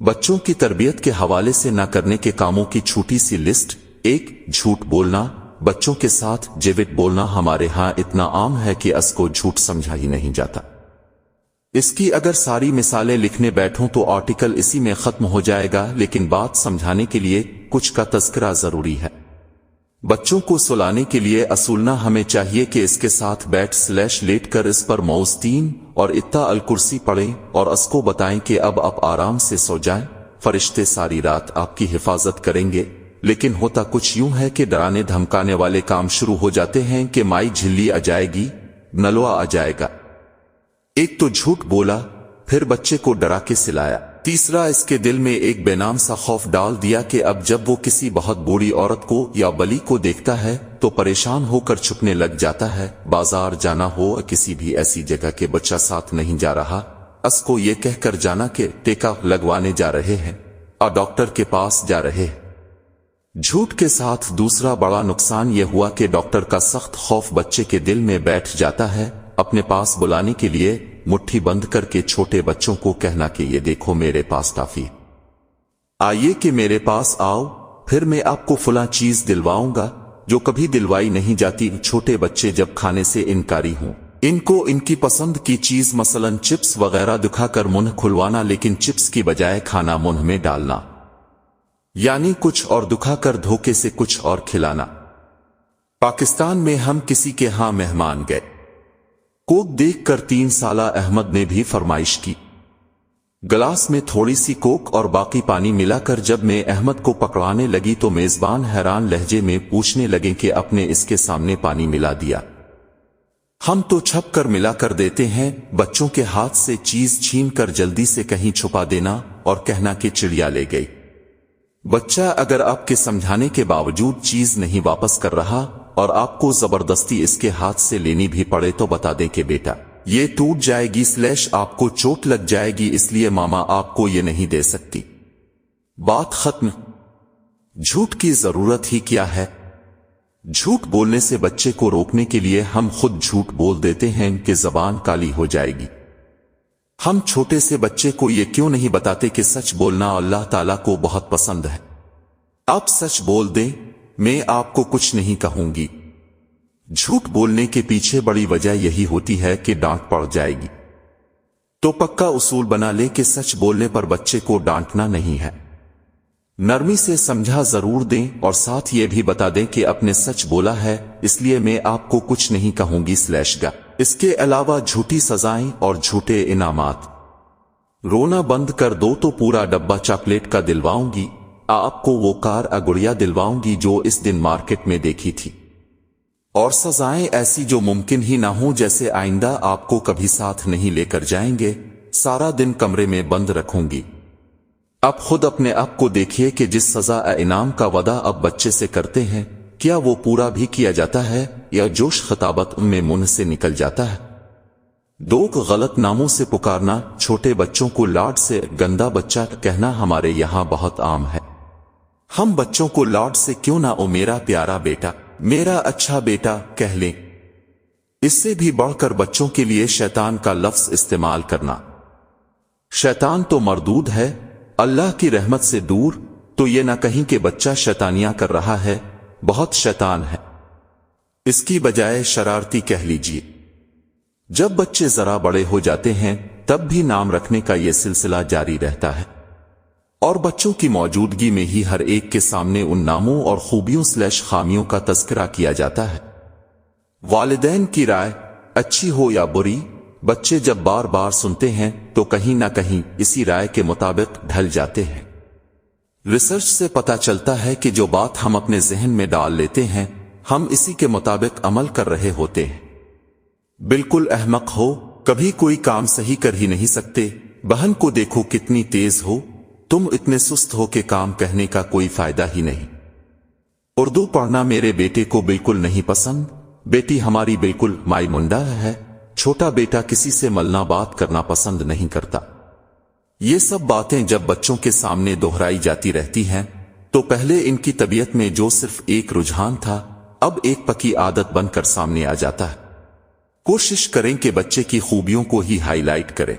बच्चों की तरबियत के हवाले से न करने के कामों की छोटी सी लिस्ट। 1. झूठ बोलना। बच्चों के साथ जेविट बोलना हमारे यहाँ इतना आम है कि इसको झूठ समझा ही नहीं जाता। इसकी अगर सारी मिसालें लिखने बैठूं तो आर्टिकल इसी में खत्म हो जाएगा, लेकिन बात समझाने के लिए कुछ का तज़किरा जरूरी है। बच्चों को सुलाने के लिए असूलना हमें चाहिए कि इसके साथ लेट कर इस पर मौज़-3 और इत्ता अल कुर्सी पढ़ें और इसको बताएं कि अब आप आराम से सो जाएं, फरिश्ते सारी रात आपकी हिफाजत करेंगे। लेकिन होता कुछ यूं है कि डराने धमकाने वाले काम शुरू हो जाते हैं कि माई झिल्ली आ जाएगी, नलवा आ जाएगा। एक तो झूठ बोला, फिर बच्चे को डरा के सिलाया। तीसरा, इसके दिल में एक बेनाम सा खौफ डाल दिया कि अब जब वो किसी बहुत बूढ़ी औरत को या बली को देखता है तो परेशान होकर छुपने लग जाता है। बाजार जाना हो या किसी भी ऐसी जगह के बच्चा साथ नहीं जा रहा, उसको ये कहकर जाना कि टीका लगवाने जा रहे हैं और डॉक्टर के पास जा रहे हैं। झूठ के साथ दूसरा बड़ा नुकसान यह हुआ कि डॉक्टर का सख्त खौफ बच्चे के दिल में बैठ जाता है। अपने पास बुलाने के लिए मुट्ठी बंद करके छोटे बच्चों को कहना कि ये देखो मेरे पास टॉफी, आइए कि मेरे पास आओ, फिर मैं आपको फला चीज दिलवाऊंगा जो कभी दिलवाई नहीं जाती। छोटे बच्चे जब खाने से इनकारी हों, इनको इनकी पसंद की चीज मसलन चिप्स वगैरह दिखाकर मुंह खुलवाना, लेकिन चिप्स की बजाय खाना मुंह में डालना, यानी कुछ और दिखाकर धोखे से कुछ और खिलाना। पाकिस्तान में हम किसी के यहां मेहमान गए, कोक देखकर 3 साला अहमद ने भी फरमाइश की। गिलास में थोड़ी सी कोक और बाकी पानी मिलाकर जब मैं अहमद को पकड़ाने लगी तो मेजबान हैरान लहजे में पूछने लगे कि आपने इसके सामने पानी मिला दिया। हम तो छप कर मिला कर देते हैं। बच्चों के हाथ से चीज छीन कर जल्दी से कहीं छुपा देना और कहना कि चिड़िया ले गई। बच्चा अगर आपके समझाने के बावजूद चीज नहीं वापस कर रहा और आपको जबरदस्ती इसके हाथ से लेनी भी पड़े तो बता दें कि बेटा ये टूट जाएगी / आपको चोट लग जाएगी, इसलिए मामा आपको ये नहीं दे सकती। बात खत्म। झूठ की जरूरत ही क्या है। झूठ बोलने से बच्चे को रोकने के लिए हम खुद झूठ बोल देते हैं कि जबान काली हो जाएगी। हम छोटे से बच्चे को ये क्यों नहीं बताते कि सच बोलना अल्लाह ताला को बहुत पसंद है। आप सच बोल दें, मैं आपको कुछ नहीं कहूंगी। झूठ बोलने के पीछे बड़ी वजह यही होती है कि डांट पड़ जाएगी, तो पक्का उसूल बना ले कि सच बोलने पर बच्चे को डांटना नहीं है। नरमी से समझा जरूर दें और साथ ये भी बता दें कि आपने सच बोला है, इसलिए मैं आपको कुछ नहीं कहूंगी / इसके अलावा झूठी सजाएं और झूठे इनामात। रोना बंद कर दो तो पूरा डब्बा चॉकलेट का दिलवाऊंगी, आपको वो कार गुड़िया दिलवाऊंगी जो इस दिन मार्केट में देखी थी। और सजाएं ऐसी जो मुमकिन ही ना हो, जैसे आइंदा आपको कभी साथ नहीं लेकर जाएंगे, सारा दिन कमरे में बंद रखूंगी। अब खुद अपने आप को देखिए कि जिस सजा इनाम का वादा अब बच्चे से करते हैं, क्या वो पूरा भी किया जाता है या जोश खताबत में मुंह से निकल जाता है। 2 गलत नामों से पुकारना। छोटे बच्चों को लाड से गंदा बच्चा कहना हमारे यहाँ बहुत आम है। हम बच्चों को लाड से क्यों ना ओ मेरा प्यारा बेटा, मेरा अच्छा बेटा कह लें। इससे भी बढ़कर बच्चों के लिए शैतान का लफ्ज इस्तेमाल करना। शैतान तो मरदूद है, अल्लाह की रहमत से दूर, तो ये ना कहीं कि बच्चा शैतानियां कर रहा है, बहुत शैतान है। इसकी बजाय शरारती कह लीजिए। जब बच्चे जरा बड़े हो जाते हैं तब भी नाम रखने का यह सिलसिला जारी रहता है और बच्चों की मौजूदगी में ही हर एक के सामने उन नामों और खूबियों / खामियों का तज़किरा किया जाता है। वालिदैन की राय अच्छी हो या बुरी, बच्चे जब बार बार सुनते हैं तो कहीं ना कहीं इसी राय के मुताबिक ढल जाते हैं। रिसर्च से पता चलता है कि जो बात हम अपने जहन में डाल लेते हैं, हम इसी के मुताबिक अमल कर रहे होते हैं। बिल्कुल अहमक हो, कभी कोई काम सही कर ही नहीं सकते। बहन को देखो कितनी तेज हो, तुम इतने सुस्त हो कि काम कहने का कोई फायदा ही नहीं। उर्दू पढ़ना मेरे बेटे को बिल्कुल नहीं पसंद, बेटी हमारी बिल्कुल माई मुंडा है। छोटा बेटा किसी से मलना बात करना पसंद नहीं करता। ये सब बातें जब बच्चों के सामने दोहराई जाती रहती हैं तो पहले इनकी तबीयत में जो सिर्फ एक रुझान था, अब एक पक्की आदत बनकर सामने आ जाता है। कोशिश करें कि बच्चे की खूबियों को ही हाईलाइट करें।